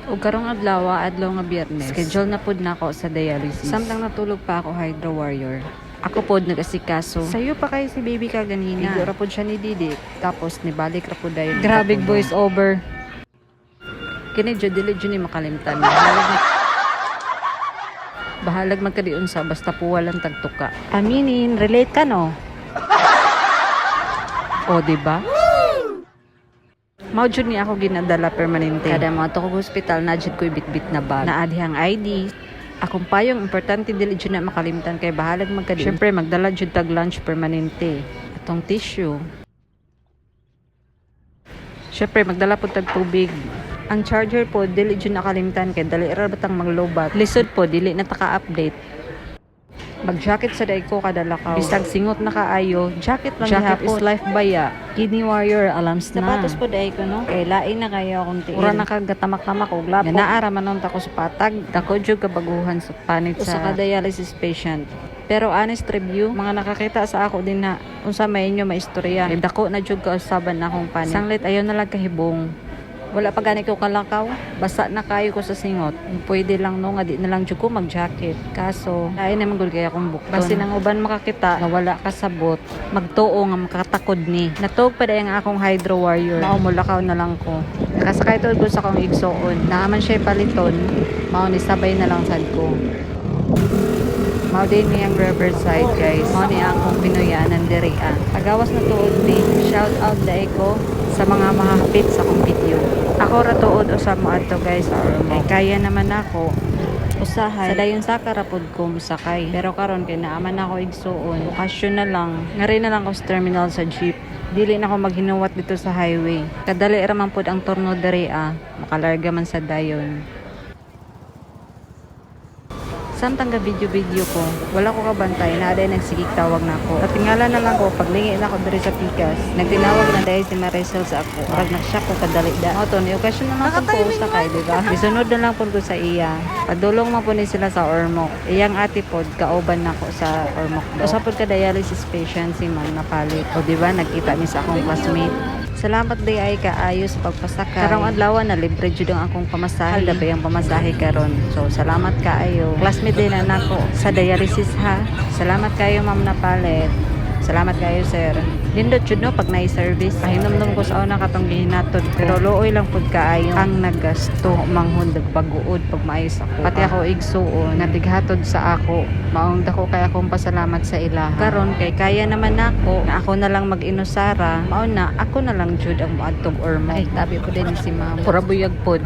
Ug karong adlaw nga Biyernes, schedule na pud nako sa dialysis. Samtang natulog pa ako, Hydro Warrior. Ako pod nag-asikaso. Sayo pa kay si baby ka ganina. Igo ra pod siya ni Didi. Tapos nibalik ra pod dayon. Grabe voice over. Kini jud dili jud ni makalimtan. Bahalag magkadiun sa basta po walang tagtuka. Aminin, relate ka no? O diba? Mao jud ni ako ginadala permanente. Kada mga to kog hospital na jud ko'y bitbit na bag. Naadihang ID. Akong payong importante dili jud na makalimtan kay bahalag magkadiun. Syempre magdala jud tag lunch permanente. Atong tissue. Syempre magdala pud tag tubig. Ang charger po dili jud nakalimtan kay dali ra batang maglobat. Lisod po dili na taka-update. Mag-jacket sa day ko kada lakaw. Bisag singot na kaayo, jacket lang jacket is life baya. Kidney warrior, alams na. Sapatos po day ko no. Kay lain na kayo akong tiin. Ura nakagatamak-tamak og lapo. Naara manon ta ko sa patag. Dako jud kabaguhan sa panit sa dialysis patient. Pero honest review, mga nakakita sa ako din na unsa may inyo maistorya. Dako na jud kausaban na akong panit. Sanglit ayo na lang kahibong. Wala pa gani ko kalakaw, basa na kayo ko sa singot. Pwede lang no, nga di na lang jud ko mag-jacket. Kaso, ay naman gud kaya akong bukton. Basta nang uban makakita, nga wala kasabot, magtuo nga makatakod ni. Natog pa dayang akong Hydro Warrior. Mao mo lakaw na lang ko. Nakasakay tod ko sa akong igsoon. Naaman siya paliton, mao ni sabay na lang sad ko. Mao din niyang Riverside guys. Mao ni akong Pinoyanan diri ah. Pagawas na tuod ni. Shout out daay ko sa mga mahapit sa kong video. Ako ra tuod usab mo adto guys sa Ormoc. Kaya naman ako usahay. Sa dayon sa karapod ko musakay. Pero karon kay naaman ako igsuon. Okasyon na lang. Ngari na lang ko sa terminal sa jeep. Dili na ako maghinuwat dito sa highway. Kadali ra man pud ang turno diri ah. Makalarga man sa dayon. Samtang ga video ko, wala ko kabantay na aday nagsigig tawag na ako. At tingala na lang ko, paglingi na ako diri sa pikas. Nagtinawag na dahil si Maricel sa ako. Parang nagshock ko kadali da. O to, ni okasyon na lang kung sa kay, diba? Bisunod na lang po ko sa iya. Padulong mo po ni sila sa Ormoc. Iyang ati pod, kauban na ko sa Ormoc. Usapod ka dialysis patient si man napalit. O diba, nagkita ni sa akong classmate. Salamat day ay kaayo sa pagpasakay. Karong adlaw na libre jud ang akong pamasahe, dabay ang pamasahe karon. So salamat kaayo. Classmate din na nako sa dialysis ha. Salamat kayo ma'am napalit. Salamat kayo sir. Lindot jud no pag nai-service. Pahinomdom ko sa una katong gihinatod ko. Pero looy lang pud kaayo ang nagasto manghod pag-uod pag maayos ako. Pati ako igsuon natighatod sa ako. Maong dako kay akong pasalamat sa ilaha. Karon kay kaya naman nako na ako na lang mag-inusara. Mao na ako na lang jud ang moadtog Ormoc. Ay tabi ko din si ma'am. Pura buyag pod.